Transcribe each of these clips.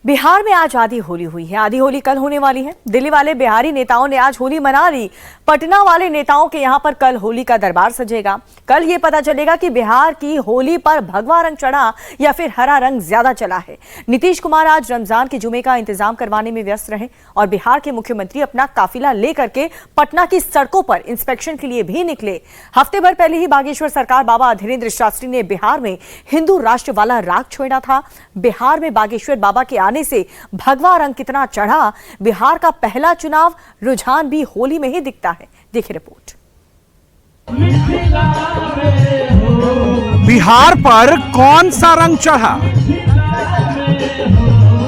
बिहार में आज आधी होली हुई है। आधी होली कल होने वाली है। दिल्ली वाले बिहारी नेताओं ने आज होली मना ली। पटना वाले नेताओं के यहां पर कल होली का दरबार सजेगा। कल ये पता चलेगा कि बिहार की होली पर भगवा रंग चढ़ा या फिर हरा रंग ज्यादा चला है। नीतीश कुमार आज रमजान के जुमे का इंतजाम करवाने में व्यस्त रहे और बिहार के मुख्यमंत्री अपना काफिला लेकर के पटना की सड़कों पर इंस्पेक्शन के लिए भी निकले। हफ्ते भर पहले ही बागेश्वर सरकार बाबा धीरेन्द्र शास्त्री ने बिहार में हिंदू राष्ट्र वाला राग छेड़ा था। बिहार में बागेश्वर बाबा के आने से भगवा रंग कितना चढ़ा, बिहार का पहला चुनाव रुझान भी होली में ही दिखता है। देखिए रिपोर्ट। बिहार पर कौन सा रंग चढ़ा?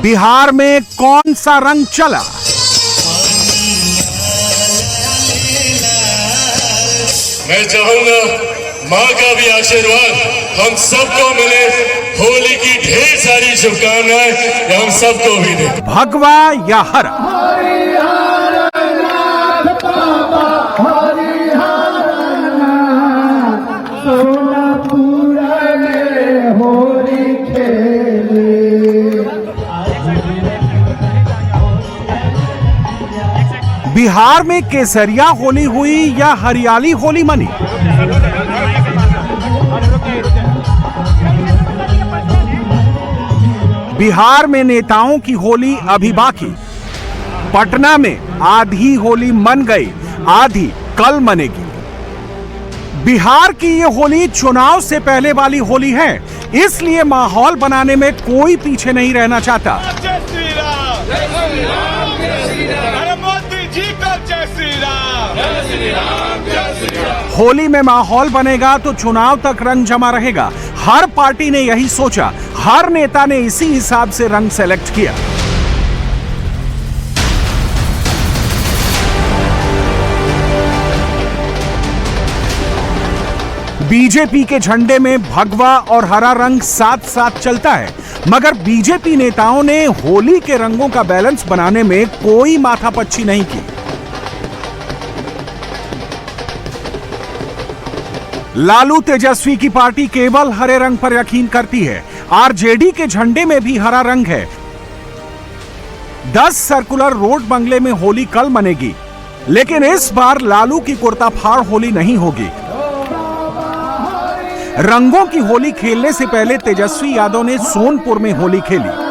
बिहार में कौन सा रंग चला? मैं चाहूंगा मां का भी आशीर्वाद हम सबको मिले। होली की ढेर सारी शुभकामनाएं हम सबको भी दे। भगवा या हरा? बिहार में केसरिया होली हुई या हरियाली होली मनी? बिहार में नेताओं की होली अभी बाकी। पटना में आधी होली मन गई, आधी कल मनेगी। बिहार की ये होली चुनाव से पहले वाली होली है, इसलिए माहौल बनाने में कोई पीछे नहीं रहना चाहता। होली में माहौल बनेगा तो चुनाव तक रंग जमा रहेगा। हर पार्टी ने यही सोचा, हर नेता ने इसी हिसाब से रंग सेलेक्ट किया। बीजेपी के झंडे में भगवा और हरा रंग साथ साथ चलता है, मगर बीजेपी नेताओं ने होली के रंगों का बैलेंस बनाने में कोई माथापच्ची नहीं की। लालू तेजस्वी की पार्टी केवल हरे रंग पर यकीन करती है। आरजेडी के झंडे में भी हरा रंग है। 10 सर्कुलर रोड बंगले में होली कल मनेगी, लेकिन इस बार लालू की कुर्ता फाड़ होली नहीं होगी। रंगों की होली खेलने से पहले तेजस्वी यादव ने सोनपुर में होली खेली।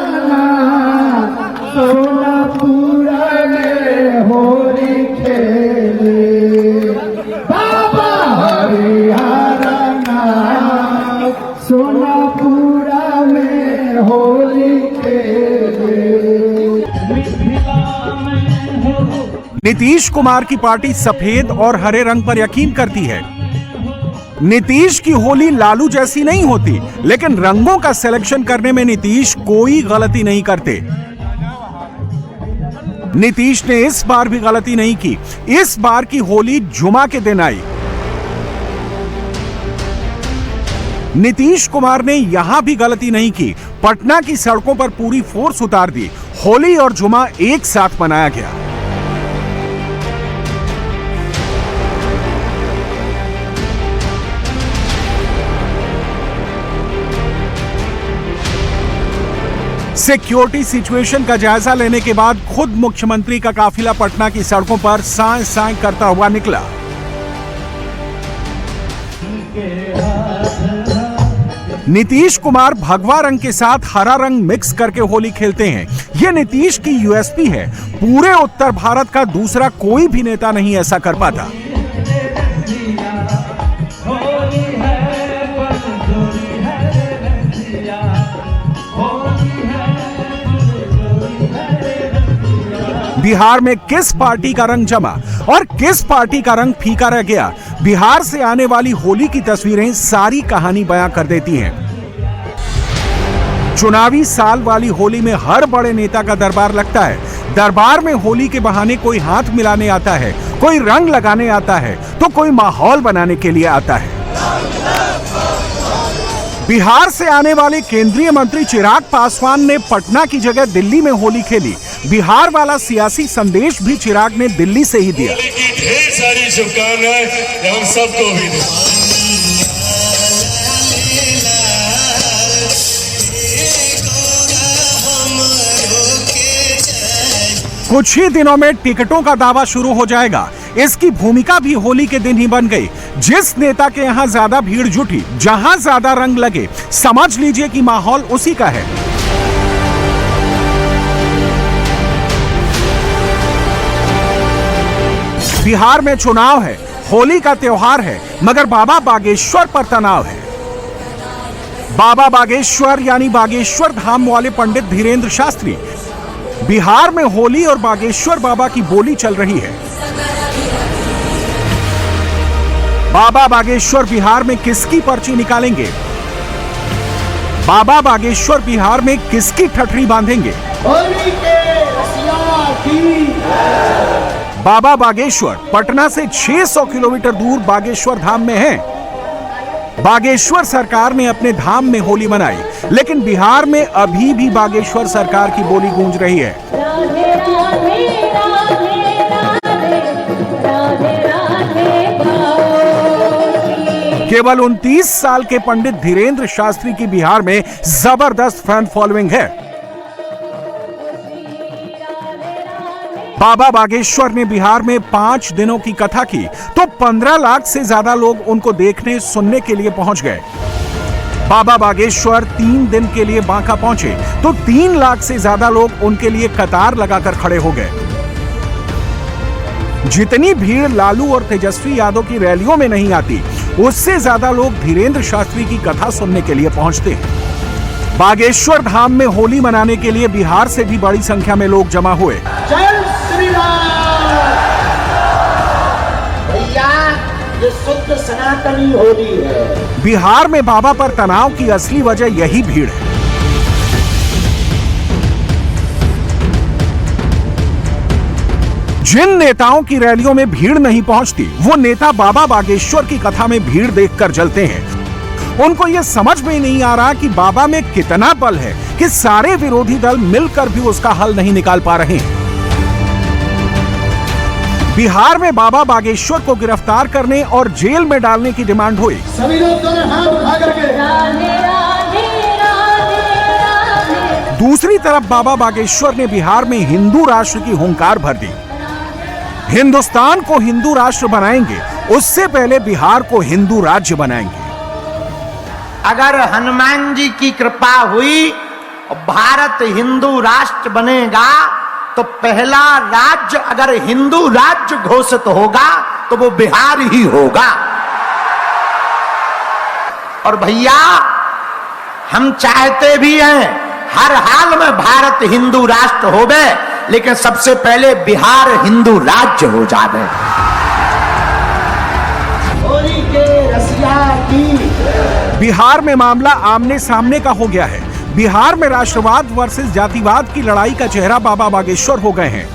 नीतीश कुमार की पार्टी सफेद और हरे रंग पर यकीन करती है। नीतीश की होली लालू जैसी नहीं होती, लेकिन रंगों का सिलेक्शन करने में नीतीश कोई गलती नहीं करते। नीतीश ने इस बार भी गलती नहीं की। इस बार की होली जुमा के दिन आई। नीतीश कुमार ने यहां भी गलती नहीं की। पटना की सड़कों पर पूरी फोर्स उतार दी। होली और जुमा एक साथ मनाया गया। सिक्योरिटी सिचुएशन का जायजा लेने के बाद खुद मुख्यमंत्री का काफिला पटना की सड़कों पर सांय सांय करता हुआ निकला। नीतीश कुमार भगवा रंग के साथ हरा रंग मिक्स करके होली खेलते हैं। यह नीतीश की यूएसपी है। पूरे उत्तर भारत का दूसरा कोई भी नेता नहीं ऐसा कर पाता। बिहार में किस पार्टी का रंग जमा और किस पार्टी का रंग फीका रह गया, बिहार से आने वाली होली की तस्वीरें सारी कहानी बयां कर देती हैं। चुनावी साल वाली होली में हर बड़े नेता का दरबार लगता है। दरबार में होली के बहाने कोई हाथ मिलाने आता है, कोई रंग लगाने आता है, तो कोई माहौल बनाने के लिए आता है। बिहार से आने वाले केंद्रीय मंत्री चिराग पासवान ने पटना की जगह दिल्ली में होली खेली। बिहार वाला सियासी संदेश भी चिराग ने दिल्ली से ही दिया। होली की ढेर सारी शुभकामनाएं हम सबको भी दे। कुछ ही दिनों में टिकटों का दावा शुरू हो जाएगा। इसकी भूमिका भी होली के दिन ही बन गई। जिस नेता के यहां ज्यादा भीड़ जुटी, जहां ज्यादा रंग लगे, समझ लीजिए कि माहौल उसी का है। बिहार में चुनाव है, होली का त्योहार है, मगर बाबा बागेश्वर पर तनाव है। बाबा बागेश्वर यानी बागेश्वर धाम वाले पंडित धीरेन्द्र शास्त्री। बिहार में होली और बागेश्वर बाबा की बोली चल रही है। बाबा बागेश्वर बिहार में किसकी पर्ची निकालेंगे? बाबा बागेश्वर बिहार में किसकी ठठरी बांधेंगे? होली के रसिया की। बाबा बागेश्वर पटना से 600 किलोमीटर दूर बागेश्वर धाम में है। बागेश्वर सरकार ने अपने धाम में होली मनाई, लेकिन बिहार में अभी भी बागेश्वर सरकार की बोली गूंज रही है। केवल 29 साल के पंडित धीरेन्द्र शास्त्री की बिहार में जबरदस्त फैन फॉलोइंग है। बाबा बागेश्वर ने बिहार में 5 दिनों की कथा की तो 15 लाख से ज्यादा लोग उनको देखने सुनने के लिए पहुंच गए। बाबा बागेश्वर 3 दिन के लिए बांका पहुंचे तो 3 लाख से ज्यादा लोग उनके लिए कतार लगाकर खड़े हो गए। जितनी भीड़ लालू और तेजस्वी यादव की रैलियों में नहीं आती, उससे ज्यादा लोग धीरेन्द्र शास्त्री की कथा सुनने के लिए पहुंचते हैं। बागेश्वर धाम में होली मनाने के लिए बिहार से भी बड़ी संख्या में लोग जमा हुए। जय श्री राम। भैया ये शुद्ध सनातनी होली है। बिहार में बाबा पर तनाव की असली वजह यही भीड़ है। जिन नेताओं की रैलियों में भीड़ नहीं पहुंचती, वो नेता बाबा बागेश्वर की कथा में भीड़ देखकर जलते हैं। उनको यह समझ में नहीं आ रहा कि बाबा में कितना बल है कि सारे विरोधी दल मिलकर भी उसका हल नहीं निकाल पा रहे हैं। बिहार में बाबा बागेश्वर को गिरफ्तार करने और जेल में डालने की डिमांड हुई। सभी लोग दोनों हाथ उठा करके। दूसरी तरफ बाबा बागेश्वर ने बिहार में हिंदू राष्ट्र की हुंकार भर दी। हिंदुस्तान को हिंदू राष्ट्र बनाएंगे, उससे पहले बिहार को हिंदू राज्य बनाएंगे। अगर हनुमान जी की कृपा हुई और भारत हिंदू राष्ट्र बनेगा तो पहला राज्य अगर हिंदू राज्य घोषित होगा तो वो बिहार ही होगा। और भैया हम चाहते भी हैं हर हाल में भारत हिंदू राष्ट्र होवे, लेकिन सबसे पहले बिहार हिंदू राज्य हो जावे। होली के रसिया की। बिहार में मामला आमने सामने का हो गया है। बिहार में राष्ट्रवाद वर्सेस जातिवाद की लड़ाई का चेहरा बाबा बागेश्वर हो गए हैं।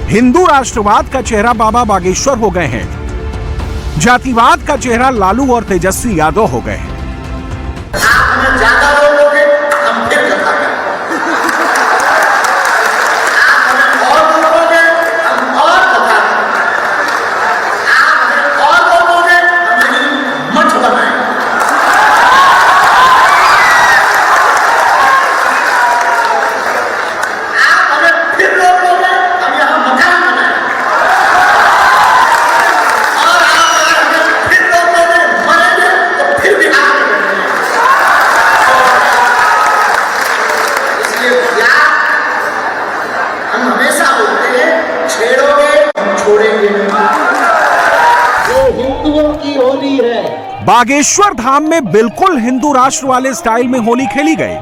हिंदू राष्ट्रवाद का चेहरा बाबा बागेश्वर हो गए हैं। जातिवाद का चेहरा लालू और तेजस्वी यादव हो गए हैं। बागेश्वर धाम में बिल्कुल हिंदू राष्ट्र वाले स्टाइल में होली खेली गई।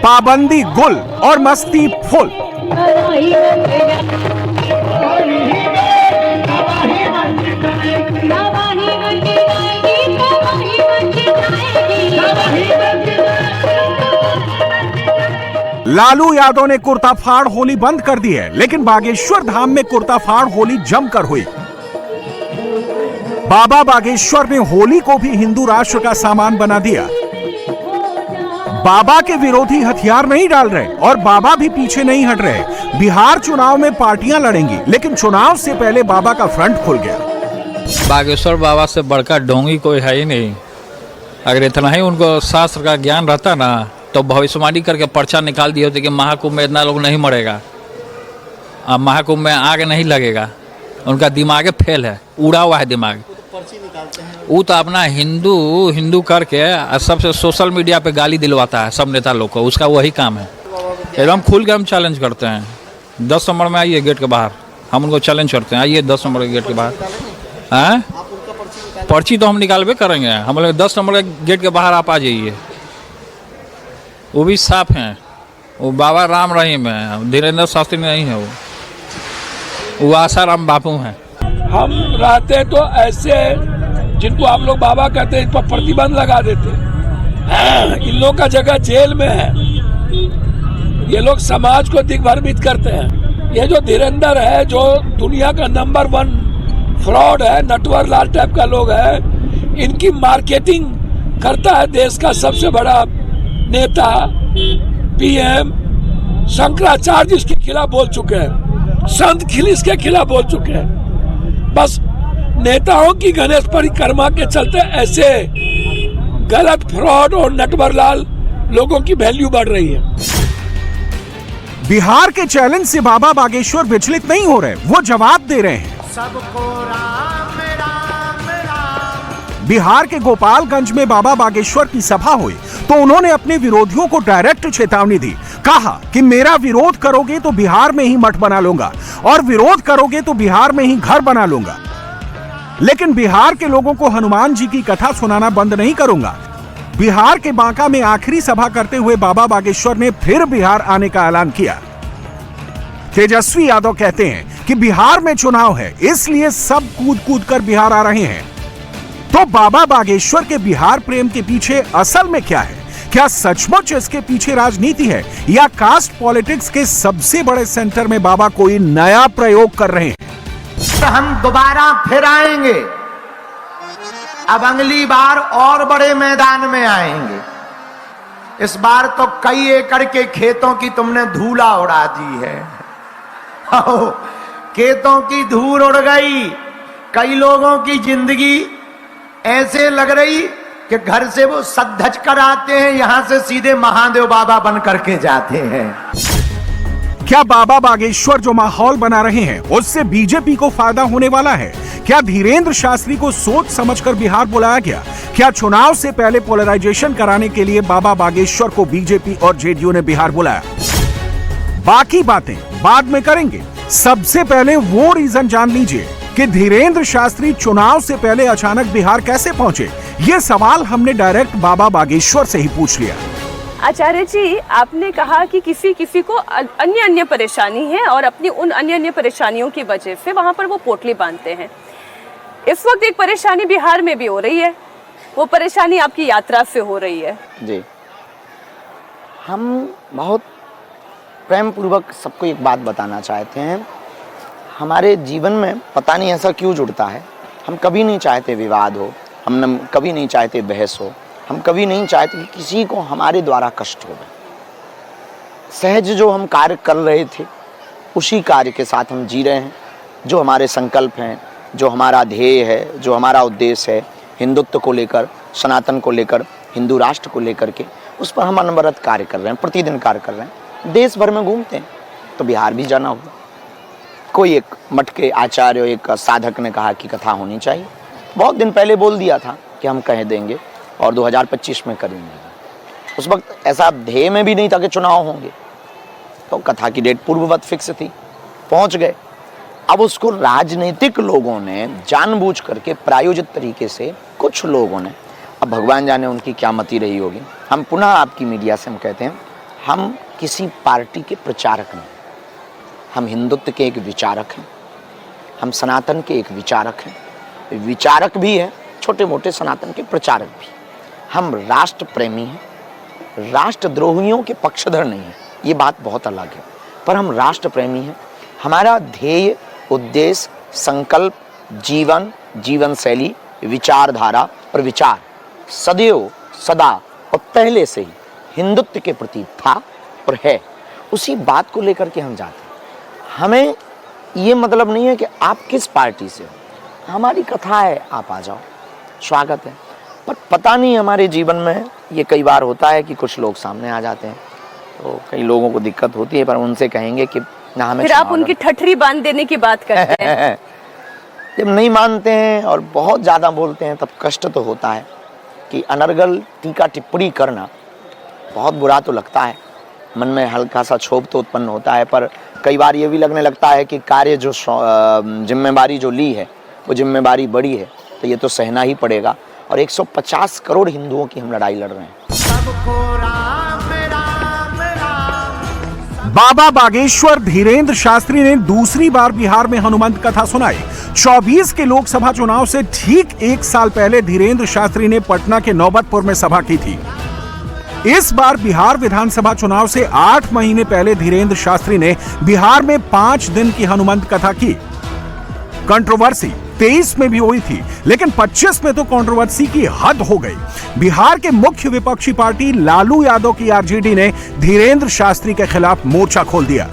पाबंदी गुल और मस्ती फुल। लालू यादव ने कुर्ता फाड़ होली बंद कर दी है, लेकिन बागेश्वर धाम में कुर्ता फाड़ होली जमकर हुई। बाबा बागेश्वर ने होली को भी हिंदू राष्ट्र का सामान बना दिया। बाबा के विरोधी हथियार नहीं डाल रहे और बाबा भी पीछे नहीं हट रहे। बिहार चुनाव में पार्टियां लड़ेंगी, लेकिन चुनाव से पहले बाबा का फ्रंट खुल गया। बागेश्वर बाबा से बढ़कर ढोंगी कोई है ही नहीं। अगर इतना ही उनको शास्त्र का ज्ञान रहता ना तो भविष्यवाणी करके पर्चा निकाल दिए होते कि महाकुंभ में इतना लोग नहीं मरेगा। अब महाकुंभ में आग नहीं लगेगा, उनका दिमाग फेल है, उड़ा हुआ है दिमाग। वो तो अपना हिंदू करके सबसे सोशल मीडिया पे गाली दिलवाता है सब नेता लोग को, उसका वही काम है। एकदम खुल के हम चैलेंज करते हैं, 10 नंबर में आइए गेट के बाहर, हम उनको चैलेंज करते हैं, आइए 10 नंबर के गेट के बाहर। हैं? पर्ची तो हम निकालबे करेंगे, हम लोग 10 नंबर के गेट के बाहर आप आ जाइए। वो भी साफ हैं, वो बाबा राम रहीम है, धीरेन्द्र शास्त्री नहीं है, वो आसाराम बापू हैं। हम रहते तो ऐसे जिनको आप लोग बाबा कहते हैं इन पर प्रतिबंध लगा देते। इन लोगों का जगह जेल में है, ये लोग समाज को दिग्भ्रमित करते हैं। ये जो धीरेन्द्र है, जो दुनिया का नंबर 1 फ्रॉड है, नटवर लाल टाइप का लोग है, इनकी मार्केटिंग करता है देश का सबसे बड़ा नेता पीएम शंकराचार्य इसके खिलाफ बोल चुके हैं, संत खिल इसके खिलाफ बोल चुके हैं। बस नेताओं की गणेश परिक्रमा के चलते ऐसे गलत फ्रॉड और नटवर लाल लोगों की वैल्यू बढ़ रही है। बिहार के चैलेंज से बाबा बागेश्वर विचलित नहीं हो रहे, वो जवाब दे रहे हैं। सबको राम राम राम। बिहार के गोपालगंज में बाबा बागेश्वर की सभा हुई तो उन्होंने अपने विरोधियों को डायरेक्ट चेतावनी दी। कहा कि मेरा विरोध करोगे तो बिहार में ही मठ बना लूंगा और विरोध करोगे तो बिहार में ही घर बना लूंगा। लेकिन बिहार के लोगों को हनुमान जी की कथा सुनाना बंद नहीं करूंगा। बिहार के बांका में आखिरी सभा करते हुए बाबा बागेश्वर ने फिर बिहार आने का ऐलान किया। तेजस्वी यादव कहते हैं कि बिहार में चुनाव है, इसलिए सब कूद कूद कर बिहार आ रहे हैं। तो बाबा बागेश्वर के बिहार प्रेम के पीछे असल में क्या है? क्या सचमुच इसके पीछे राजनीति है या कास्ट पॉलिटिक्स के सबसे बड़े सेंटर में बाबा कोई नया प्रयोग कर रहे हैं? तो हम दोबारा फिर आएंगे, अब अगली बार और बड़े मैदान में आएंगे। इस बार तो कई एकड़ के खेतों की तुमने धूला उड़ा दी है। खेतों की धूल उड़ गई। कई लोगों की जिंदगी ऐसे लग रही कि घर से वो सद्धज कर आते हैं, यहां से सीधे महादेव बाबा बन करके जाते हैं। क्या बाबा बागेश्वर जो माहौल बना रहे हैं उससे बीजेपी को फायदा होने वाला है? क्या धीरेन्द्र शास्त्री को सोच समझकर बिहार बुलाया गया? क्या चुनाव से पहले पोलराइजेशन कराने के लिए बाबा बागेश्वर को बीजेपी और जेडीयू ने बिहार बुलाया? बाकी बातें बाद में करेंगे। सबसे पहले वो रीजन जान लीजिए कि धीरेन्द्र शास्त्री चुनाव से पहले अचानक बिहार कैसे पहुंचे। ये सवाल हमने डायरेक्ट बाबा बागेश्वर से ही पूछ लिया। आचार्य जी, आपने कहा कि किसी किसी को अन्य परेशानी है और अपनी उन अन्य परेशानियों की वजह से वहां पर वो पोटली बांधते हैं। इस वक्त एक परेशानी बिहार में भी हो रही है, वो परेशानी आपकी यात्रा से हो रही है। जी, हम बहुत प्रेम पूर्वक सबको एक बात बताना चाहते हैं। हमारे जीवन में पता नहीं ऐसा क्यों जुड़ता है, हम कभी नहीं चाहते विवाद हो, हम कभी नहीं चाहते बहस हो, हम कभी नहीं चाहते कि किसी को हमारे द्वारा कष्ट हो। सहज जो हम कार्य कर रहे थे उसी कार्य के साथ हम जी रहे हैं। जो हमारे संकल्प हैं, जो हमारा ध्येय है, जो हमारा उद्देश्य है, हिंदुत्व को लेकर, सनातन को लेकर, हिंदू राष्ट्र को लेकर के, उस पर हम अनवरत कार्य कर रहे हैं, प्रतिदिन कार्य कर रहे हैं। देश भर में घूमते हैं तो बिहार भी जाना होगा। कोई एक मठ के आचार्य, एक साधक ने कहा कि कथा होनी चाहिए। बहुत दिन पहले बोल दिया था कि हम कह देंगे और 2025 में करेंगे। उस वक्त ऐसा ध्येय में भी नहीं था कि चुनाव होंगे, तो कथा की डेट पूर्ववत फिक्स थी, पहुंच गए। अब उसको राजनीतिक लोगों ने जानबूझ करके प्रायोजित तरीके से, कुछ लोगों ने, अब भगवान जाने उनकी क्या मति रही होगी। हम पुनः आपकी मीडिया से हम कहते हैं, हम किसी पार्टी के प्रचारक नहीं, हम हिंदुत्व के एक विचारक हैं, हम सनातन के एक विचारक हैं, विचारक भी हैं, छोटे मोटे सनातन के प्रचारक भी। हम राष्ट्र प्रेमी हैं, राष्ट्रद्रोहियों के पक्षधर नहीं हैं, ये बात बहुत अलग है, पर हम राष्ट्र प्रेमी हैं। हमारा ध्येय, उद्देश्य, संकल्प, जीवन, जीवन शैली, विचारधारा और विचार सदैव, सदा और पहले से ही हिंदुत्व के प्रति था और है। उसी बात को लेकर के हम जाते हैं। हमें ये मतलब नहीं है कि आप किस पार्टी से हो, हमारी कथा है, आप आ जाओ, स्वागत है। पर पता नहीं हमारे जीवन में ये कई बार होता है कि कुछ लोग सामने आ जाते हैं, तो कई लोगों को दिक्कत होती है, पर उनसे कहेंगे कि ना हमें फिर आप क्षमा उनकी ठठरी बांध देने की बात करते हैं। जब नहीं मानते हैं और बहुत ज़्यादा बोलते हैं तब कष्ट तो होता है कि अनर्गल टीका टिप्पणी करना बहुत बुरा तो लगता है, मन में हल्का सा क्षोभ तो उत्पन्न होता है, पर कई बार ये भी लगने लगता है कि कार्य जो जिम्मेवारी जो ली है वो जिम्मेवारी बड़ी है, तो ये तो सहना ही पड़ेगा। और 150 करोड़ हिंदुओं की हम लड़ाई लड़ रहे हैं। बाबा बागेश्वर धीरेन्द्र शास्त्री ने दूसरी बार बिहार में हनुमंत कथा सुनाई। 24 के लोकसभा चुनाव से ठीक एक साल पहले धीरेन्द्र शास्त्री ने पटना के नौबतपुर में सभा की थी। इस बार बिहार विधानसभा चुनाव से 8 महीने पहले धीरेन्द्र शास्त्री ने बिहार में 5 दिन की हनुमंत कथा की। कंट्रोवर्सी 23 में भी हुई थी, लेकिन 25 में तो कंट्रोवर्सी की हद हो गई। बिहार के मुख्य विपक्षी पार्टी लालू यादव की आरजेडी ने धीरेन्द्र शास्त्री के खिलाफ मोर्चा खोल दिया।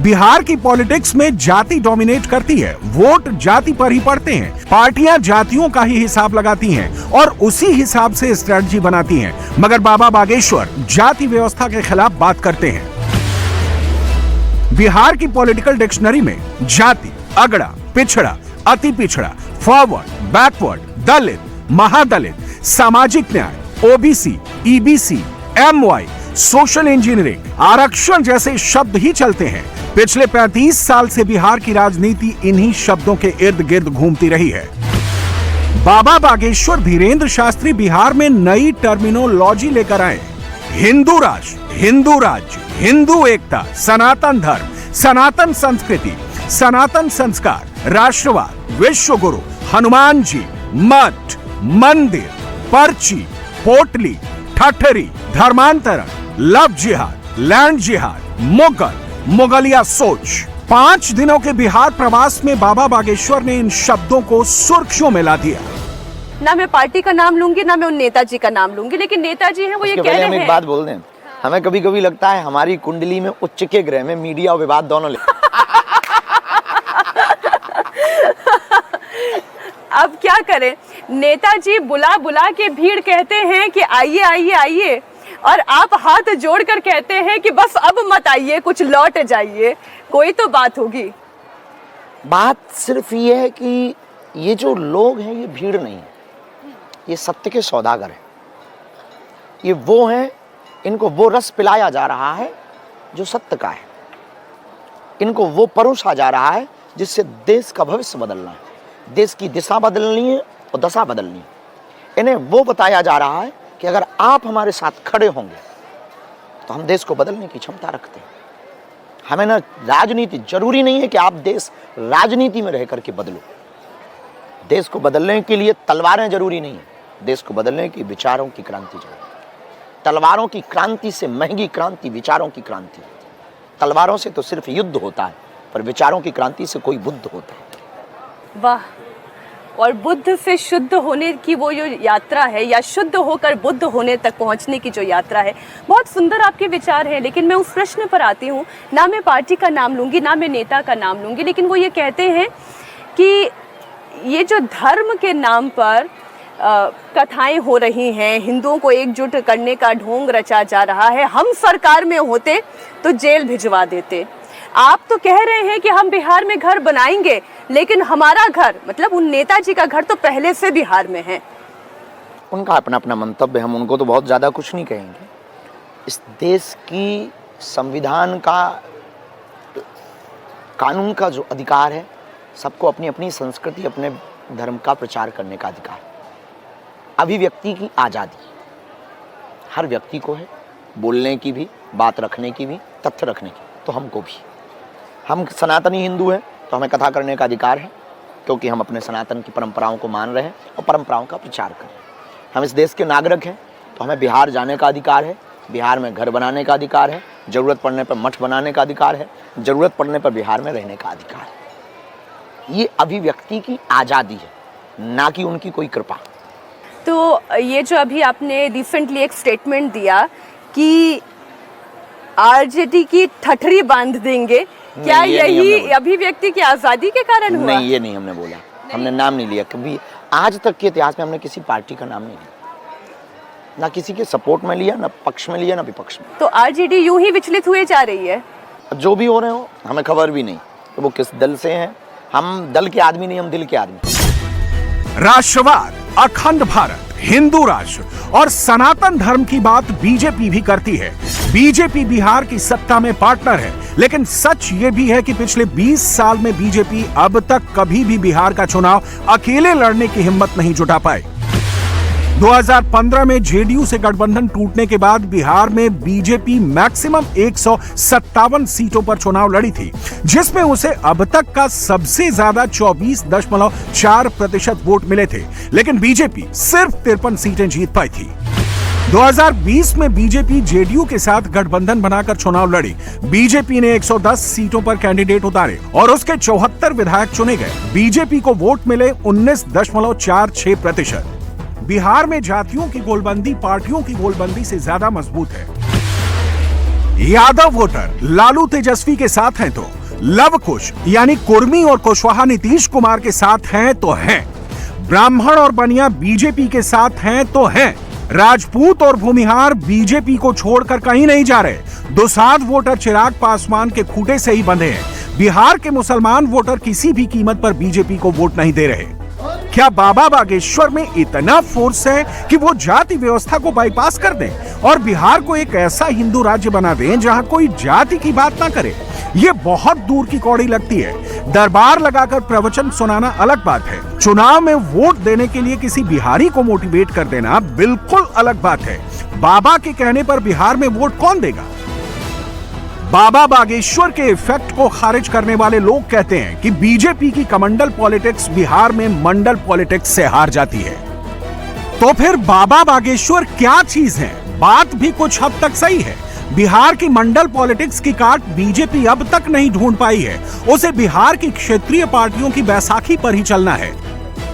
बिहार की पॉलिटिक्स में जाति डोमिनेट करती है, वोट जाति पर ही पड़ते हैं, पार्टियां जातियों का ही हिसाब लगाती हैं और उसी हिसाब से स्ट्रेटजी बनाती हैं। मगर बाबा बागेश्वर जाति व्यवस्था के खिलाफ बात करते हैं। बिहार की पॉलिटिकल डिक्शनरी में जाति, अगड़ा, पिछड़ा, अति पिछड़ा, फॉरवर्ड, बैकवर्ड, दलित, महादलित, सामाजिक न्याय, OBC, EBC, MY, social engineering, आरक्षण जैसे शब्द ही चलते हैं। पिछले 35 साल से बिहार की राजनीति इन्हीं शब्दों के इर्द गिर्द घूमती रही है। बाबा बागेश्वर धीरेन्द्र शास्त्री बिहार में नई टर्मिनोलॉजी लेकर आए। हिंदू राष्ट्र, हिंदू राज्य, हिंदू एकता, सनातन धर्म, सनातन संस्कृति, सनातन संस्कार, राष्ट्रवाद, विश्व गुरु, हनुमान जी, मठ, मंदिर, पर्ची, पोटली, ठठरी, धर्मांतरण, लव जिहाद, लैंड जिहाद, मुगलिया सोच। 5 दिनों के बिहार प्रवास में बाबा बागेश्वर ने इन शब्दों को सुर्खियों में ला दिया। ना मैं पार्टी का नाम लूंगी, ना मैं उन नेताजी का नाम लूंगी, लेकिन नेताजी हैं वो ये कह रहे हैं। एक बात बोल दें, हमें कभी कभी लगता है हमारी कुंडली में उच्च के ग्रह में मीडिया और विवाद दोनों अब क्या करें, नेताजी बुला बुला के भीड़ कहते हैं कि आइए आइए आइए, और आप हाथ जोड़कर कहते हैं कि बस अब मत आइए, कुछ लौट जाइए। कोई तो बात होगी। बात सिर्फ ये है कि ये जो लोग हैं ये भीड़ नहीं है, ये सत्य के सौदागर हैं। ये वो हैं, इनको वो रस पिलाया जा रहा है जो सत्य का है। इनको वो परोसा जा रहा है जिससे देश का भविष्य बदलना है, देश की दिशा बदलनी है और दशा बदलनी है। इन्हें वो बताया जा रहा है कि अगर आप हमारे साथ खड़े होंगे तो हम देश को बदलने की क्षमता रखते हैं। हमें ना राजनीति, जरूरी नहीं है कि आप देश राजनीति में रह करके बदलो। देश को बदलने के लिए तलवारें जरूरी नहीं है, देश को बदलने की विचारों की क्रांति जरूरी है। तलवारों की क्रांति से महंगी क्रांति विचारों की क्रांति है। तलवारों से तो सिर्फ युद्ध होता है, पर विचारों की क्रांति से कोई बुद्ध होता है। वाह, और बुद्ध से शुद्ध होने की वो जो यात्रा है, या शुद्ध होकर बुद्ध होने तक पहुंचने की जो यात्रा है, बहुत सुंदर आपके विचार हैं। लेकिन मैं उस प्रश्न पर आती हूँ, ना मैं पार्टी का नाम लूंगी, ना मैं नेता का नाम लूंगी, लेकिन वो ये कहते हैं कि ये जो धर्म के नाम पर कथाएं हो रही हैं, हिंदुओं को एकजुट करने का ढोंग रचा जा रहा है, हम सरकार में होते तो जेल भिजवा देते। आप तो कह रहे हैं कि हम बिहार में घर बनाएंगे, लेकिन हमारा घर, मतलब उन नेताजी का घर तो पहले से बिहार में है। उनका अपना अपना मंतव्य, हम उनको तो बहुत ज़्यादा कुछ नहीं कहेंगे। इस देश की संविधान का, कानून का जो अधिकार है, सबको अपनी अपनी संस्कृति, अपने धर्म का प्रचार करने का अधिकार, अभिव्यक्ति की आज़ादी हर व्यक्ति को है, बोलने की भी, बात रखने की भी, तथ्य रखने की, तो हमको भी। हम सनातनी हिंदू हैं तो हमें कथा करने का अधिकार है, क्योंकि हम अपने सनातन की परंपराओं को मान रहे हैं और परंपराओं का प्रचार कर रहे हैं। हम इस देश के नागरिक हैं तो हमें बिहार जाने का अधिकार है, बिहार में घर बनाने का अधिकार है, ज़रूरत पड़ने पर मठ बनाने का अधिकार है, ज़रूरत पड़ने पर बिहार में रहने का अधिकार है। ये अभिव्यक्ति की आज़ादी है, ना कि उनकी कोई कृपा। तो ये जो अभी आपने रिसेंटली एक स्टेटमेंट दिया कि आरजेडी की ठठरी बांध देंगे, क्या यही अभिव्यक्ति की आजादी के कारण हुआ? नहीं, ये नहीं हमने बोला, हमने नाम नहीं लिया कभी। आज तक के इतिहास में हमने किसी पार्टी का नाम नहीं लिया, ना किसी के सपोर्ट में लिया, ना पक्ष में लिया, ना विपक्ष में। तो आरजेडी यूं ही विचलित हुए जा रही है। जो भी हो रहे हो हमें खबर भी नहीं कि वो किस दल से हैं। हम दल के आदमी नहीं, हम दिल के आदमी। राष्ट्रवाद, अखंड भारत, हिंदू राष्ट्र और सनातन धर्म की बात बीजेपी भी करती है। बीजेपी बिहार की सत्ता में पार्टनर है, लेकिन सच ये भी है कि पिछले 20 साल में बीजेपी अब तक कभी भी बिहार का चुनाव अकेले लड़ने की हिम्मत नहीं जुटा पाई। 2015 में जेडीयू से गठबंधन टूटने के बाद बिहार में बीजेपी मैक्सिमम 157 सीटों पर चुनाव लड़ी थी, जिसमें उसे अब तक का सबसे ज्यादा 24.4% वोट मिले थे, लेकिन बीजेपी सिर्फ 53 सीटें जीत पाई थी। 2020 में बीजेपी जेडीयू के साथ गठबंधन बनाकर चुनाव लड़ी। बीजेपी ने 110 सीटों पर कैंडिडेट उतारे और उसके 74 विधायक चुने गए। बीजेपी को वोट मिले 19.46%। बिहार में जातियों की गोलबंदी पार्टियों की गोलबंदी से ज्यादा मजबूत है। यादव वोटर लालू तेजस्वी के साथ हैं तो लव कुश यानी कुर्मी और कुशवाहा नीतीश कुमार के साथ हैं तो हैं। ब्राह्मण और बनिया बीजेपी के साथ हैं तो हैं। राजपूत और भूमिहार बीजेपी को छोड़कर कहीं नहीं जा रहे। दुसाध वोटर चिराग पासवान के खूंटे से ही बंधे हैं। बिहार के मुसलमान वोटर किसी भी कीमत पर बीजेपी को वोट नहीं दे रहे। क्या बाबा बागेश्वर में इतना फोर्स है कि वो जाति व्यवस्था को बाईपास कर दें और बिहार को एक ऐसा हिंदू राज्य बना दें जहां कोई जाति की बात ना करे? ये बहुत दूर की कौड़ी लगती है। दरबार लगाकर प्रवचन सुनाना अलग बात है, चुनाव में वोट देने के लिए किसी बिहारी को मोटिवेट कर देना बिल्कुल अलग बात है। बाबा के कहने पर बिहार में वोट कौन देगा? बाबा बागेश्वर के इफेक्ट को खारिज करने वाले लोग कहते हैं कि बीजेपी की कमंडल पॉलिटिक्स बिहार में मंडल पॉलिटिक्स से हार जाती है। तो फिर बाबा बागेश्वर क्या चीज है? बात भी कुछ हद तक सही है। बिहार की मंडल पॉलिटिक्स की काट बीजेपी अब तक नहीं ढूंढ पाई है। उसे बिहार की क्षेत्रीय पार्टियों की बैसाखी पर ही चलना है।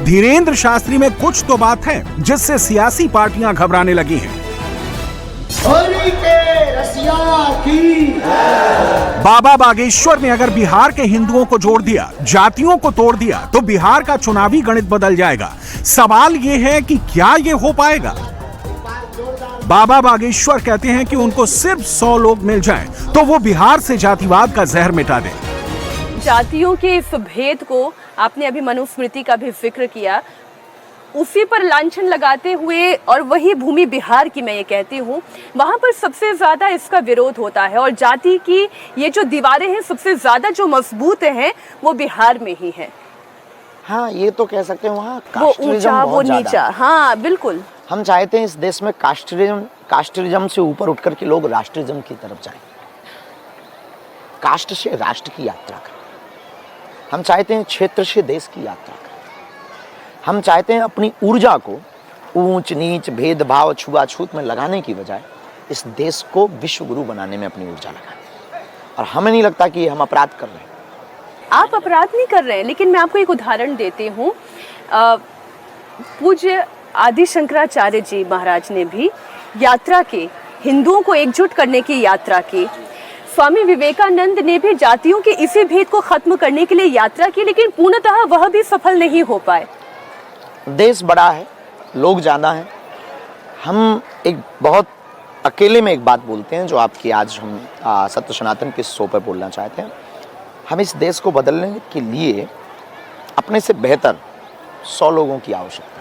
धीरेन्द्र शास्त्री में कुछ तो बात है जिससे सियासी पार्टियां घबराने लगी हैं। बाबा बागेश्वर ने अगर बिहार के हिंदुओं को जोड़ दिया, जातियों को तोड़ दिया, तो बिहार का चुनावी गणित बदल जाएगा। सवाल यह है कि क्या यह हो पाएगा? बाबा बागेश्वर कहते हैं कि उनको सिर्फ 100 लोग मिल जाएं, तो वो बिहार से जातिवाद का जहर मिटा दें। जातियों के इस भेद को आपने अभी मनुस्मृति का भी जिक्र किया, उसी पर लांछन लगाते हुए, और वही भूमि बिहार की मैं ये कहती हूँ, वहाँ पर सबसे ज़्यादा इसका विरोध होता है। और जाति की ये जो दीवारें हैं सबसे ज़्यादा जो मजबूत हैं वो बिहार में ही है। हाँ, ये तो कह सकते हैं वहाँ वो ऊंचा वो नीचा। हाँ बिल्कुल। हम चाहते हैं इस देश में कास्टिज्म से ऊपर उठकर के लोग राष्ट्रिज्म की तरफ जाएं, कास्ट से राष्ट्र की यात्रा करें। हम चाहते हैं क्षेत्र से देश की यात्रा करें। हम चाहते हैं अपनी ऊर्जा को ऊंच नीच भेदभाव छुआछूत में लगाने की बजाय इस देश को विश्व गुरु बनाने में अपनी ऊर्जा लगाएं। और हमें नहीं लगता कि हम अपराध कर रहे हैं। आप अपराध नहीं कर रहे हैं, लेकिन मैं आपको एक उदाहरण देती हूँ। पूज्य आदि शंकराचार्य जी महाराज ने भी यात्रा की, हिंदुओं को एकजुट करने की यात्रा की। स्वामी विवेकानंद ने भी जातियों के इसी भेद को खत्म करने के लिए यात्रा की, लेकिन पूर्णतः वह भी सफल नहीं हो पाए। देश बड़ा है, लोग ज़्यादा हैं। हम एक बहुत अकेले में एक बात बोलते हैं जो आपकी आज हम सत्य सनातन के शो पर बोलना चाहते हैं। हम इस देश को बदलने के लिए अपने से बेहतर 100 लोगों की आवश्यकता है।